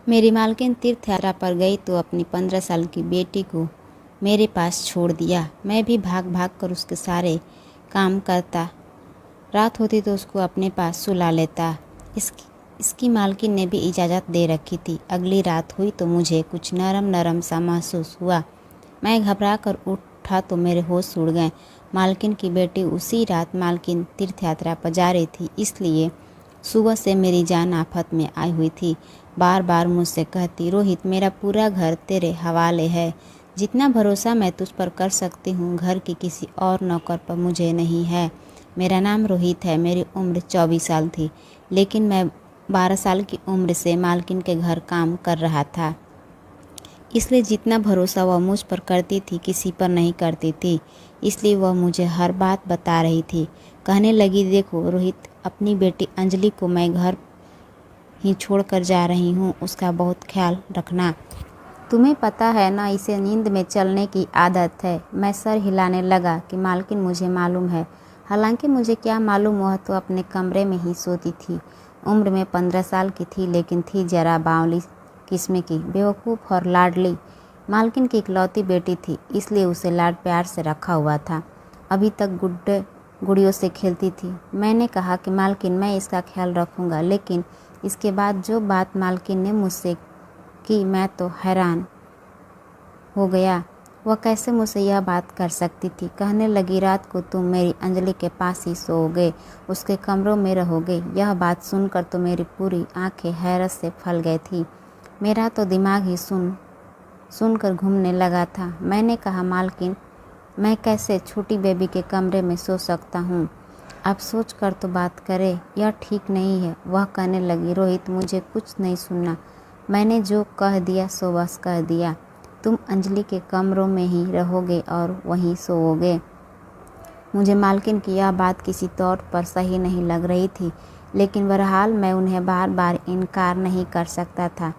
मेरी मालकिन तीर्थ यात्रा पर गई तो अपनी 15 साल की बेटी को मेरे पास छोड़ दिया। मैं भी भाग भाग कर उसके सारे काम करता। रात होती तो उसको अपने पास सुला लेता। इसकी मालकिन ने भी इजाज़त दे रखी थी। अगली रात हुई तो मुझे कुछ नरम नरम सा महसूस हुआ। मैं घबरा कर उठा तो मेरे होश उड़ गए। मालकिन की बेटी उसी रात मालकिन तीर्थ यात्रा पर जा रही थी, इसलिए सुबह से मेरी जान आफत में आई हुई थी। बार बार मुझसे कहती, रोहित मेरा पूरा घर तेरे हवाले है। जितना भरोसा मैं तुझ पर कर सकती हूँ घर की किसी और नौकर पर मुझे नहीं है। मेरा नाम रोहित है। मेरी उम्र 24 साल थी, लेकिन मैं 12 साल की उम्र से मालकिन के घर काम कर रहा था, इसलिए जितना भरोसा वह मुझ पर करती थी किसी पर नहीं करती थी। इसलिए वह मुझे हर बात बता रही थी। कहने लगी, देखो रोहित, अपनी बेटी अंजलि को मैं घर ही छोड़ कर जा रही हूँ, उसका बहुत ख्याल रखना। तुम्हें पता है ना, इसे नींद में चलने की आदत है। मैं सर हिलाने लगा कि मालकिन मुझे मालूम है। हालांकि मुझे क्या मालूम, वह तो अपने कमरे में ही सोती थी। उम्र में 15 साल की थी, लेकिन थी जरा बावली किस्म की, बेवकूफ़ और लाडली। मालकिन की इकलौती बेटी थी, इसलिए उसे लाड प्यार से रखा हुआ था। अभी तक गुड़ियों से खेलती थी। मैंने कहा कि मालकिन, मैं इसका ख्याल रखूँगा, लेकिन इसके बाद जो बात मालकिन ने मुझसे की, मैं तो हैरान हो गया। वह कैसे मुझसे यह बात कर सकती थी। कहने लगी, रात को तुम मेरी अंजलि के पास ही सोओगे, उसके कमरों में रहोगे। यह बात सुनकर तो मेरी पूरी आंखें हैरत से फल गई थी। मेरा तो दिमाग ही सुनकर घूमने लगा था। मैंने कहा, मालकिन, मैं कैसे छोटी बेबी के कमरे में सो सकता हूँ? आप सोच कर तो बात करें, यह ठीक नहीं है। वह कहने लगी, रोहित मुझे कुछ नहीं सुनना। मैंने जो कह दिया सो बस कह दिया। तुम अंजलि के कमरों में ही रहोगे और वहीं सोओगे। मुझे मालकिन की यह बात किसी तौर पर सही नहीं लग रही थी, लेकिन बहरहाल मैं उन्हें बार बार इनकार नहीं कर सकता था।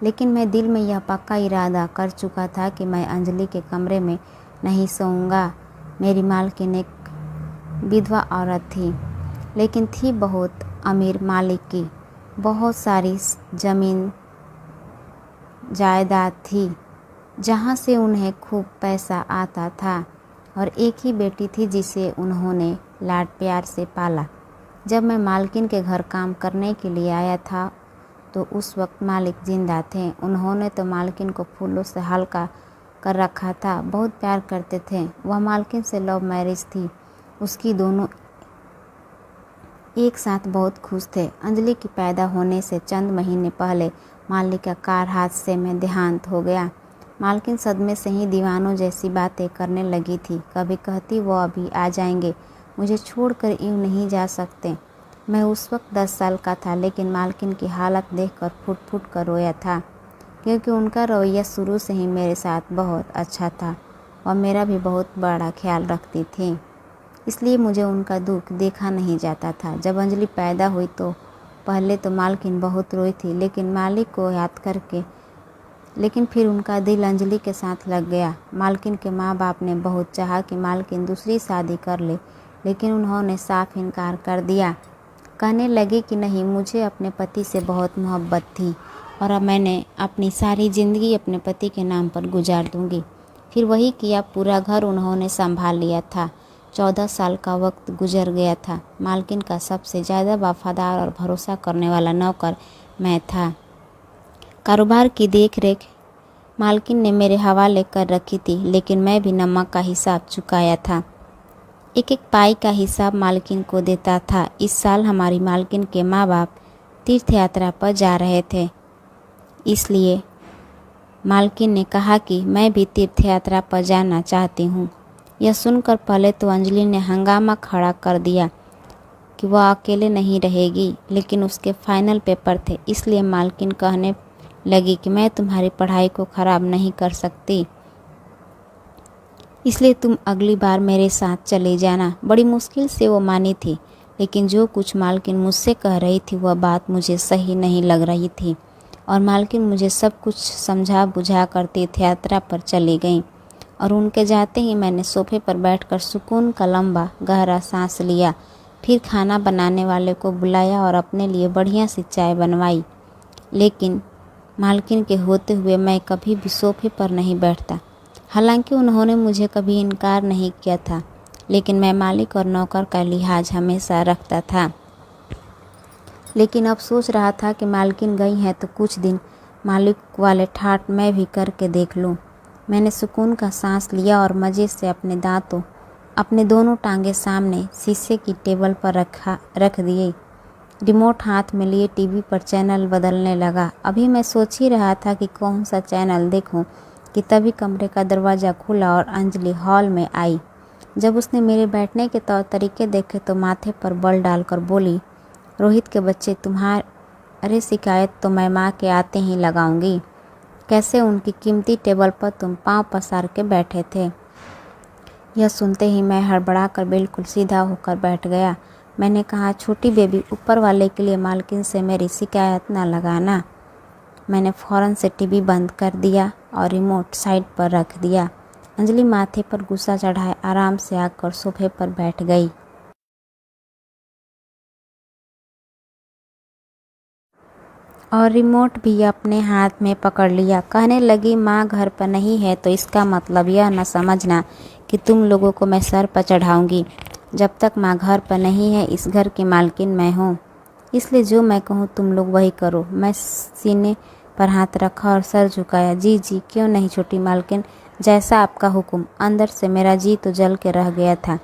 लेकिन मैं दिल में यह पक्का इरादा कर चुका था कि मैं अंजलि के कमरे में नहीं सोऊंगा। मेरी मालकिन एक विधवा औरत थी, लेकिन थी बहुत अमीर मालिक की। बहुत सारी ज़मीन जायदाद थी, जहाँ से उन्हें खूब पैसा आता था, और एक ही बेटी थी जिसे उन्होंने लाड प्यार से पाला। जब मैं मालकिन के घर काम करने के लिए आया था तो उस वक्त मालिक जिंदा थे। उन्होंने तो मालकिन को फूलों से हल्का कर रखा था। बहुत प्यार करते थे। वह मालकिन से लव मैरिज थी। उसकी दोनों एक साथ बहुत खुश थे। अंजलि की पैदा होने से चंद महीने पहले मालिक का कार हादसे में देहांत हो गया। मालकिन सदमे से ही दीवानों जैसी बातें करने लगी थी। कभी कहती, वो अभी आ जाएंगे, मुझे छोड़कर यूँ नहीं जा सकते। मैं उस वक्त 10 साल का था, लेकिन मालकिन की हालत देखकर फुट फुट कर रोया था, क्योंकि उनका रवैया शुरू से ही मेरे साथ बहुत अच्छा था और मेरा भी बहुत बड़ा ख्याल रखती थी। इसलिए मुझे उनका दुख देखा नहीं जाता था। जब अंजलि पैदा हुई तो पहले तो मालकिन बहुत रोई थी, लेकिन मालिक को याद करके, लेकिन फिर उनका दिल अंजलि के साथ लग गया। मालकिन के माँ बाप ने बहुत चाहा कि मालकिन दूसरी शादी कर ले, लेकिन उन्होंने साफ इनकार कर दिया। कहने लगे कि नहीं, मुझे अपने पति से बहुत मोहब्बत थी और अब मैंने अपनी सारी ज़िंदगी अपने पति के नाम पर गुजार दूंगी। फिर वही किया। पूरा घर उन्होंने संभाल लिया था। 14 साल का वक्त गुजर गया था। मालकिन का सबसे ज़्यादा वफादार और भरोसा करने वाला नौकर मैं था। कारोबार की देख रेख मालकिन ने मेरे हवाले कर रखी थी, लेकिन मैं भी नमक का हिसाब चुकाया था। एक एक पाई का हिसाब मालकिन को देता था। इस साल हमारी मालकिन के माँ बाप तीर्थ यात्रा पर जा रहे थे, इसलिए मालकिन ने कहा कि मैं भी तीर्थ यात्रा पर जाना चाहती हूँ। यह सुनकर पहले तो अंजलि ने हंगामा खड़ा कर दिया कि वह अकेले नहीं रहेगी, लेकिन उसके फाइनल पेपर थे, इसलिए मालकिन कहने लगी कि मैं तुम्हारी पढ़ाई को ख़राब नहीं कर सकती, इसलिए तुम अगली बार मेरे साथ चले जाना। बड़ी मुश्किल से वो मानी थी, लेकिन जो कुछ मालकिन मुझसे कह रही थी वह बात मुझे सही नहीं लग रही थी, और मालकिन मुझे सब कुछ समझा बुझा कर तीर्थ यात्रा पर चली गई। और उनके जाते ही मैंने सोफे पर बैठकर सुकून का लंबा गहरा सांस लिया। फिर खाना बनाने वाले को बुलाया और अपने लिए बढ़िया सी चाय बनवाई। लेकिन मालकिन के होते हुए मैं कभी भी सोफे पर नहीं बैठता। हालांकि उन्होंने मुझे कभी इनकार नहीं किया था, लेकिन मैं मालिक और नौकर का लिहाज हमेशा रखता था। लेकिन अब सोच रहा था कि मालकिन गई हैं तो कुछ दिन मालिक वाले ठाट मैं भी करके देख लूं। मैंने सुकून का सांस लिया और मज़े से अपने दोनों टांगे सामने शीशे की टेबल पर रख दिए। रिमोट हाथ में लिए टीवी पर चैनल बदलने लगा। अभी मैं सोच ही रहा था कि कौन सा चैनल देखूं कि तभी कमरे का दरवाज़ा खुला और अंजलि हॉल में आई। जब उसने मेरे बैठने के तौर तरीके देखे तो माथे पर बल डालकर बोली, रोहित के बच्चे, तुम्हारे शिकायत तो मैं माँ के आते ही लगाऊंगी। कैसे उनकी कीमती टेबल पर तुम पाँव पसार के बैठे थे। यह सुनते ही मैं हड़बड़ाकर बिल्कुल सीधा होकर बैठ गया। मैंने कहा, छोटी बेबी, ऊपर वाले के लिए मालकिन से मेरी शिकायत न लगाना। मैंने फ़ौरन से टीवी बंद कर दिया और रिमोट साइड पर रख दिया। अंजलि माथे पर गुस्सा चढ़ाए आराम से आकर सोफे पर बैठ गई और रिमोट भी अपने हाथ में पकड़ लिया। कहने लगी, माँ घर पर नहीं है तो इसका मतलब यह न समझना कि तुम लोगों को मैं सर पर चढ़ाऊंगी। जब तक माँ घर पर नहीं है इस घर की मालकिन मैं हूँ, इसलिए जो मैं कहूँ तुम लोग वही करो। मैं सीने पर हाथ रखा और सर झुकाया। जी जी, क्यों नहीं छोटी मालकिन, जैसा आपका हुक्म। अंदर से मेरा जी तो जल के रह गया था।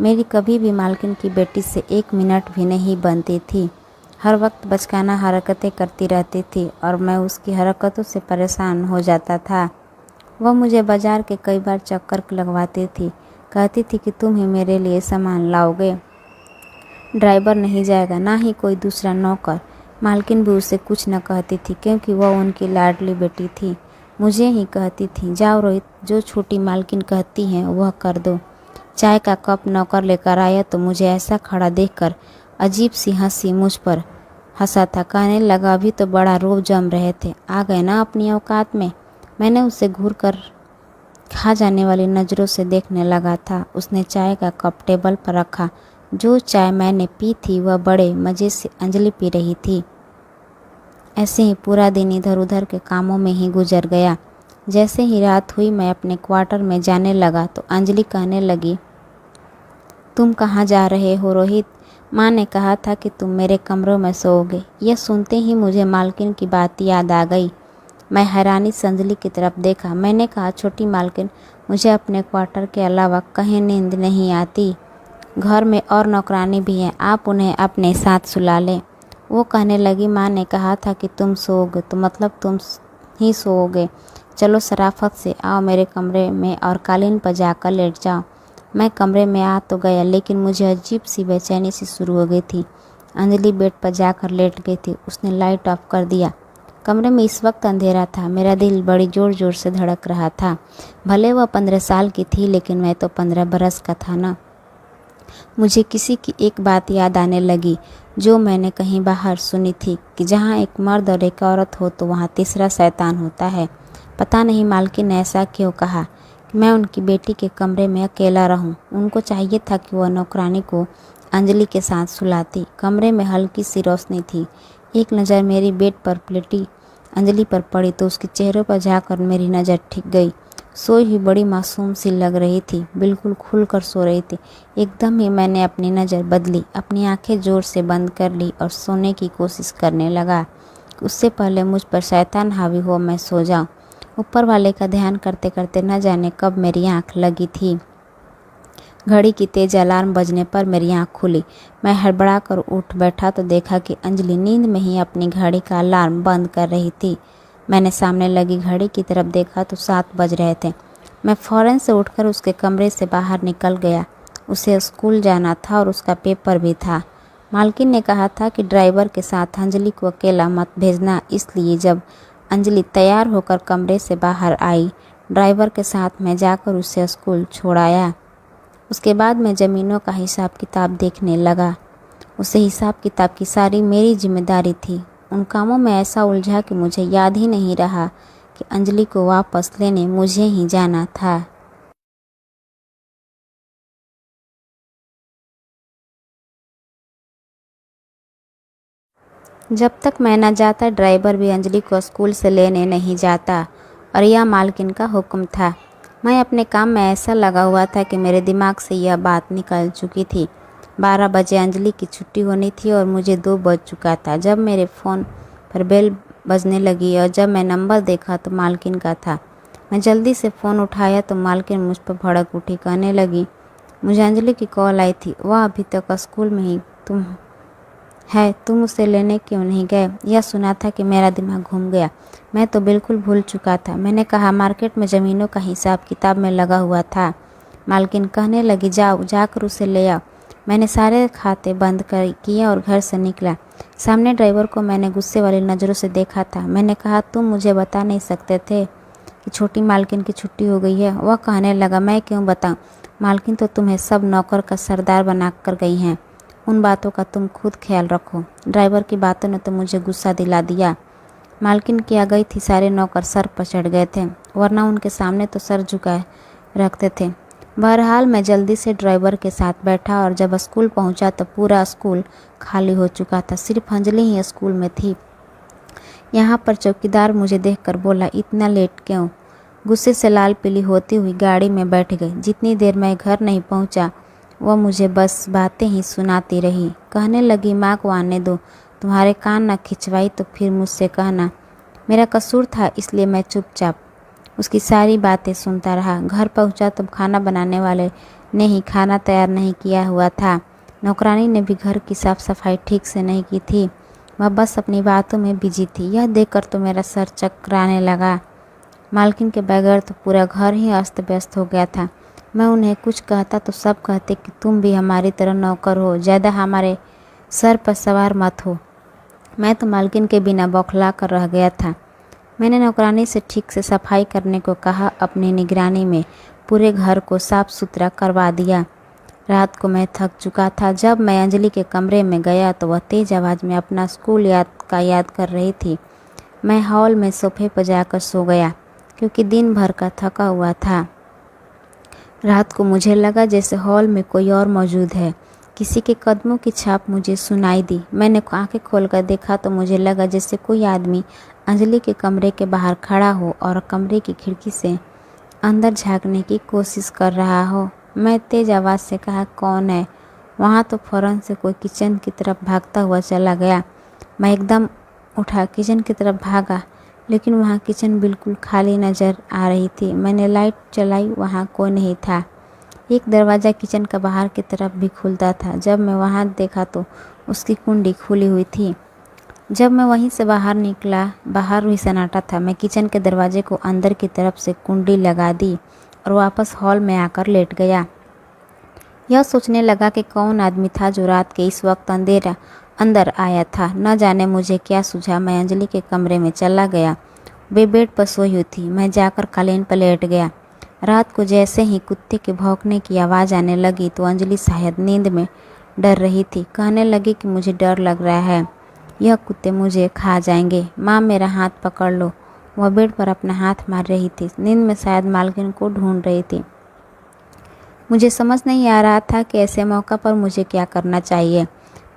मेरी कभी भी मालकिन की बेटी से 1 मिनट भी नहीं बनती थी। हर वक्त बचकाना हरकतें करती रहती थी और मैं उसकी हरकतों से परेशान हो जाता था। वह मुझे बाजार के कई बार चक्कर लगवाती थी। कहती थी कि तुम ही मेरे लिए सामान लाओगे, ड्राइवर नहीं जाएगा, ना ही कोई दूसरा नौकर। मालकिन भी उसे कुछ न कहती थी क्योंकि वह उनकी लाडली बेटी थी। मुझे ही कहती थी, जाओ रोहित, जो छोटी मालकिन कहती हैं वह कर दो। चाय का कप नौकर लेकर आया तो मुझे ऐसा खड़ा देखकर अजीब सी हंसी मुझ पर हंसा था। कहने लगा, अभी तो बड़ा रोब जम रहे थे, आ गए ना अपनी औकात में। मैंने उसे घूर कर खा जाने वाली नज़रों से देखने लगा था। उसने चाय का कप टेबल पर रखा। जो चाय मैंने पी थी वह बड़े मज़े से अंजलि पी रही थी। ऐसे ही पूरा दिन इधर उधर के कामों में ही गुजर गया। जैसे ही रात हुई मैं अपने क्वार्टर में जाने लगा तो अंजलि कहने लगी, तुम कहाँ जा रहे हो रोहित? माँ ने कहा था कि तुम मेरे कमरों में सोओगे। यह सुनते ही मुझे मालकिन की बात याद आ गई। मैं हैरानी से अंजलि की तरफ देखा। मैंने कहा, छोटी मालकिन, मुझे अपने क्वार्टर के अलावा कहीं नींद नहीं आती। घर में और नौकरानी भी हैं, आप उन्हें अपने साथ सुला लें। वो कहने लगी, माँ ने कहा था कि तुम सोओगे तो मतलब तुम ही सोओगे। चलो शराफत से आओ मेरे कमरे में और कालीन पर जाकर लेट जाओ। मैं कमरे में आ तो गया लेकिन मुझे अजीब सी बेचैनी सी शुरू हो गई थी। अंजलि बेड पर जाकर लेट गई थी। उसने लाइट ऑफ कर दिया। कमरे में इस वक्त अंधेरा था। मेरा दिल बड़ी ज़ोर ज़ोर से धड़क रहा था। भले वह 15 साल की थी लेकिन मैं तो 15 बरस का था ना। मुझे किसी की एक बात याद आने लगी जो मैंने कहीं बाहर सुनी थी कि जहाँ एक मर्द और एक औरत हो तो वहाँ तीसरा शैतान होता है। पता नहीं मालकिन ने ऐसा क्यों कहा कि मैं उनकी बेटी के कमरे में अकेला रहूं। उनको चाहिए था कि वह नौकरानी को अंजलि के साथ सुलाती। कमरे में हल्की सी रोशनी थी। एक नज़र मेरी बेड पर लेटी अंजलि पर पड़ी तो उसके चेहरे पर झाँककर मेरी नज़र ठिक गई। सोई हुई बड़ी मासूम सी लग रही थी, बिल्कुल खुलकर सो रही थी। एकदम ही मैंने अपनी नज़र बदली, अपनी आंखें जोर से बंद कर ली और सोने की कोशिश करने लगा। उससे पहले मुझ पर शैतान हावी हो मैं सो जाऊं। ऊपर वाले का ध्यान करते करते न जाने कब मेरी आंख लगी थी। घड़ी की तेज अलार्म बजने पर मेरी आंख खुली। मैं हड़बड़ा कर उठ बैठा तो देखा कि अंजलि नींद में ही अपनी घड़ी का अलार्म बंद कर रही थी। मैंने सामने लगी घड़ी की तरफ देखा तो 7 बज रहे थे। मैं फ़ौरन से उठकर उसके कमरे से बाहर निकल गया। उसे स्कूल जाना था और उसका पेपर भी था। मालकिन ने कहा था कि ड्राइवर के साथ अंजलि को अकेला मत भेजना, इसलिए जब अंजलि तैयार होकर कमरे से बाहर आई, ड्राइवर के साथ मैं जाकर उसे स्कूल छोड़ाया। उसके बाद मैं ज़मीनों का हिसाब किताब देखने लगा। उसे हिसाब किताब की सारी मेरी जिम्मेदारी थी। उन कामों में ऐसा उलझा कि मुझे याद ही नहीं रहा कि अंजलि को वापस लेने मुझे ही जाना था। जब तक मैं न जाता ड्राइवर भी अंजलि को स्कूल से लेने नहीं जाता और यह मालकिन का हुक्म था। मैं अपने काम में ऐसा लगा हुआ था कि मेरे दिमाग से यह बात निकल चुकी थी। 12 बजे अंजलि की छुट्टी होनी थी और मुझे 2 बज चुका था जब मेरे फ़ोन पर बेल बजने लगी और जब मैं नंबर देखा तो मालकिन का था। मैं जल्दी से फ़ोन उठाया तो मालकिन मुझ पर भड़क उठी, कहने लगी, मुझे अंजलि की कॉल आई थी, वह अभी तक स्कूल में ही तुम उसे लेने क्यों नहीं गए? यह सुना था कि मेरा दिमाग घूम गया। मैं तो बिल्कुल भूल चुका था। मैंने कहा, मार्केट में ज़मीनों का हिसाब किताब में लगा हुआ था। मालकिन कहने लगी, जाकर उसे ले आओ। मैंने सारे खाते बंद किए और घर से निकला। सामने ड्राइवर को मैंने गुस्से वाली नज़रों से देखा था। मैंने कहा, तुम मुझे बता नहीं सकते थे कि छोटी मालकिन की छुट्टी हो गई है? वह कहने लगा, मैं क्यों बताऊं? मालकिन तो तुम्हें सब नौकर का सरदार बना कर गई हैं। उन बातों का तुम खुद ख्याल रखो। ड्राइवर की बातों ने तो मुझे गुस्सा दिला दिया। मालकिन की आ गई थी, सारे नौकर सर पर चढ़ गए थे, वरना उनके सामने तो सर झुकाए रखते थे। बहरहाल मैं जल्दी से ड्राइवर के साथ बैठा और जब स्कूल पहुंचा तो पूरा स्कूल खाली हो चुका था। सिर्फ अंजलि ही स्कूल में थी। यहाँ पर चौकीदार मुझे देखकर बोला, इतना लेट क्यों? गुस्से से लाल पीली होती हुई गाड़ी में बैठ गई। जितनी देर मैं घर नहीं पहुँचा वह मुझे बस बातें ही सुनाती रही। कहने लगी, माँ को आने दो, तुम्हारे कान न खिंचवाई तो फिर मुझसे कहना। मेरा कसूर था, इसलिए मैं चुपचाप उसकी सारी बातें सुनता रहा। घर पहुंचा तो खाना बनाने वाले ने ही खाना तैयार नहीं किया हुआ था। नौकरानी ने भी घर की साफ सफाई ठीक से नहीं की थी। वह बस अपनी बातों में बिजी थी। यह देखकर तो मेरा सर चकराने लगा। मालकिन के बगैर तो पूरा घर ही अस्त व्यस्त हो गया था। मैं उन्हें कुछ कहता तो सब कहते कि तुम भी हमारी तरह नौकर हो, ज़्यादा हमारे सर पर सवार मत हो। मैं तो मालकिन के बिना बौखला कर रह गया था। मैंने नौकरानी से ठीक से सफाई करने को कहा। अपनी निगरानी में पूरे घर को साफ सुथरा करवा दिया। रात को मैं थक चुका था। जब मैं अंजलि के कमरे में गया तो वह तेज़ आवाज़ में अपना स्कूल याद कर रही थी। मैं हॉल में सोफे पर जाकर सो गया क्योंकि दिन भर का थका हुआ था। रात को मुझे लगा जैसे हॉल में कोई और मौजूद है। किसी के कदमों की छाप मुझे सुनाई दी। मैंने आंखें खोलकर देखा तो मुझे लगा जैसे कोई आदमी अंजलि के कमरे के बाहर खड़ा हो और कमरे की खिड़की से अंदर झांकने की कोशिश कर रहा हो। मैं तेज आवाज़ से कहा, कौन है वहाँ? तो फौरन से कोई किचन की तरफ भागता हुआ चला गया। मैं एकदम उठा किचन की तरफ भागा, लेकिन वहाँ किचन बिल्कुल खाली नज़र आ रही थी। मैंने लाइट चलाई, वहाँ कोई नहीं था। एक दरवाज़ा किचन का बाहर की तरफ भी खुलता था। जब मैं वहाँ देखा तो उसकी कुंडी खुली हुई थी। जब मैं वहीं से बाहर निकला, बाहर भी सन्नाटा था। मैं किचन के दरवाजे को अंदर की तरफ से कुंडी लगा दी और वापस हॉल में आकर लेट गया। यह सोचने लगा कि कौन आदमी था जो रात के इस वक्त अंदर आया था। न जाने मुझे क्या सूझा। मैं अंजलि के कमरे में चला गया। वे बेड पर सोई हुई थी। मैं जाकर कालीन पर लेट गया। रात को जैसे ही कुत्ते के भौंकने की आवाज़ आने लगी तो अंजलि शायद नींद में डर रही थी। कहने लगी कि मुझे डर लग रहा है, यह कुत्ते मुझे खा जाएंगे। माँ, मेरा हाथ पकड़ लो। वह बेड पर अपना हाथ मार रही थी। नींद में शायद मालकिन को ढूंढ रही थी। मुझे समझ नहीं आ रहा था कि ऐसे मौका पर मुझे क्या करना चाहिए।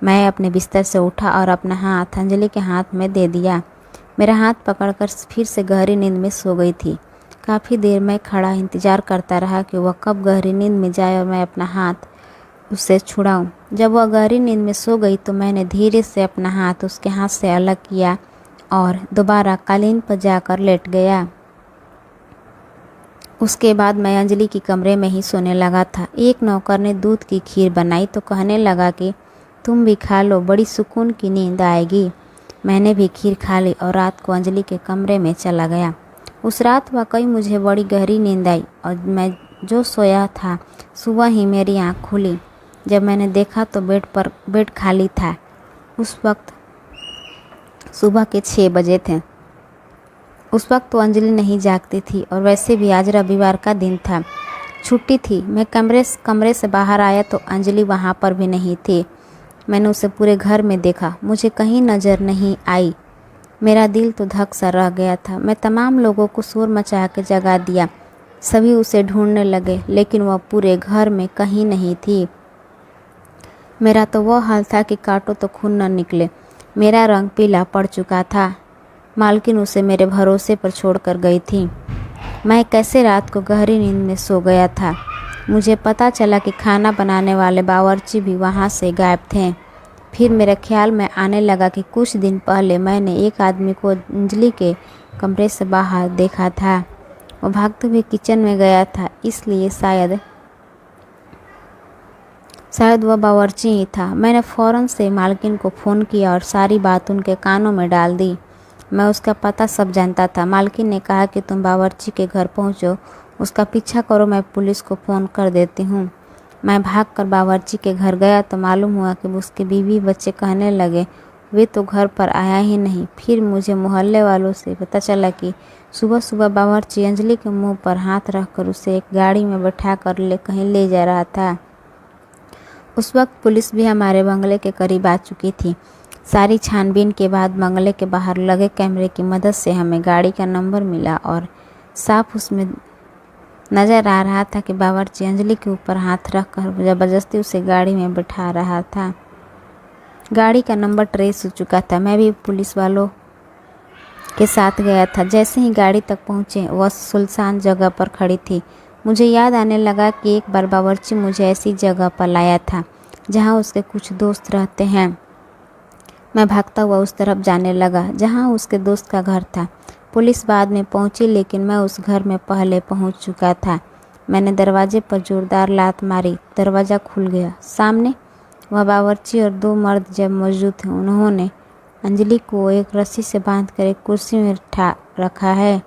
मैं अपने बिस्तर से उठा और अपना हाथ अंजलि के हाथ में दे दिया। मेरा हाथ पकड़कर फिर से गहरी नींद में सो गई थी। काफ़ी देर मैं खड़ा इंतज़ार करता रहा कि वह कब गहरी नींद में जाए और मैं अपना हाथ उससे छुड़ाऊं। जब वह गहरी नींद में सो गई तो मैंने धीरे से अपना हाथ उसके हाथ से अलग किया और दोबारा कालीन पर जाकर लेट गया। उसके बाद मैं अंजलि की कमरे में ही सोने लगा था। एक नौकर ने दूध की खीर बनाई तो कहने लगा कि तुम भी खा लो, बड़ी सुकून की नींद आएगी। मैंने भी खीर खा ली और रात को अंजलि के कमरे में चला गया। उस रात वाकई मुझे बड़ी गहरी नींद आई और मैं जो सोया था सुबह ही मेरी आँख खुली। जब मैंने देखा तो बेड खाली था। उस वक्त सुबह के 6 बजे थे। उस वक्त तो अंजलि नहीं जागती थी और वैसे भी आज रविवार का दिन था, छुट्टी थी। मैं कमरे से बाहर आया तो अंजलि वहाँ पर भी नहीं थी। मैंने उसे पूरे घर में देखा, मुझे कहीं नज़र नहीं आई। मेरा दिल तो धक सा रह गया था। मैं तमाम लोगों को शोर मचा के जगा दिया। सभी उसे ढूंढने लगे, लेकिन वह पूरे घर में कहीं नहीं थी। मेरा तो वह हाल था कि काटो तो खून न निकले। मेरा रंग पीला पड़ चुका था। मालकिन उसे मेरे भरोसे पर छोड़कर गई थी। मैं कैसे रात को गहरी नींद में सो गया था। मुझे पता चला कि खाना बनाने वाले बावर्ची भी वहाँ से गायब थे। फिर मेरे ख्याल में आने लगा कि कुछ दिन पहले मैंने एक आदमी को अंजलि के कमरे से बाहर देखा था। वो भागते हुए किचन में गया था, इसलिए शायद वह बावर्ची ही था। मैंने फ़ौरन से मालकिन को फ़ोन किया और सारी बात उनके कानों में डाल दी। मैं उसका पता सब जानता था। मालकिन ने कहा कि तुम बावर्ची के घर पहुंचो, उसका पीछा करो, मैं पुलिस को फ़ोन कर देती हूँ। मैं भागकर बावर्ची के घर गया तो मालूम हुआ कि उसके बीवी बच्चे कहने लगे वे तो घर पर आया ही नहीं। फिर मुझे मोहल्ले वालों से पता चला कि सुबह सुबह बावर्ची अंजलि के मुंह पर हाथ रखकर उसे एक गाड़ी में बैठा कर कहीं ले जा रहा था। उस वक्त पुलिस भी हमारे बंगले के करीब आ चुकी थी। सारी छानबीन के बाद बंगले के बाहर लगे कैमरे की मदद से हमें गाड़ी का नंबर मिला और साफ उसमें नज़र आ रहा था कि बावर्ची अंजलि के ऊपर हाथ रखकर ज़बरदस्ती उसे गाड़ी में बैठा रहा था। गाड़ी का नंबर ट्रेस हो चुका था। मैं भी पुलिस वालों के साथ गया था। जैसे ही गाड़ी तक पहुँचे वह सुनसान जगह पर खड़ी थी। मुझे याद आने लगा कि एक बार बावर्ची मुझे ऐसी जगह पर लाया था जहाँ उसके कुछ दोस्त रहते हैं। मैं भागता हुआ उस तरफ जाने लगा जहाँ उसके दोस्त का घर था। पुलिस बाद में पहुंची, लेकिन मैं उस घर में पहले पहुंच चुका था। मैंने दरवाजे पर जोरदार लात मारी, दरवाज़ा खुल गया। सामने वह बावर्ची और दो मर्द जब मौजूद थे। उन्होंने अंजलि को एक रस्सी से बांधकर एक कुर्सी में रखा है।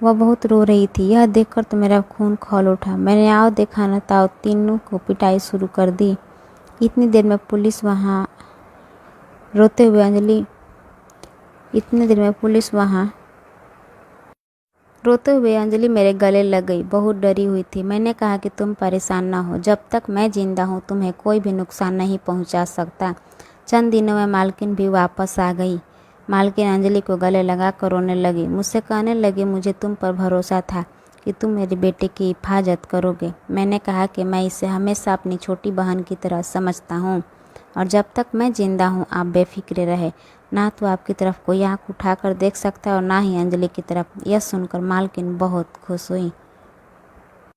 वह बहुत रो रही थी। यह देखकर तो मेरा खून खौल उठा। मैंने आओ देखा न ताओ तीनों को पिटाई शुरू कर दी। इतनी देर में पुलिस वहाँ रोते हुए अंजलि मेरे गले लग गई। बहुत डरी हुई थी। मैंने कहा कि तुम परेशान ना हो, जब तक मैं जिंदा हूँ तुम्हें कोई भी नुकसान नहीं पहुँचा सकता। चंद दिनों में मालकिन भी वापस आ गई। मालकिन अंजलि को गले लगा कर रोने लगी। मुझसे कहने लगी मुझे तुम पर भरोसा था कि तुम मेरे बेटे की हिफाजत करोगे। मैंने कहा कि मैं इसे हमेशा अपनी छोटी बहन की तरह समझता हूँ और जब तक मैं जिंदा हूँ आप बेफिक्र रहे। ना तो आपकी तरफ कोई आँख उठाकर देख सकता है और ना ही अंजलि की तरफ। यह सुनकर मालकिन बहुत खुश हुई।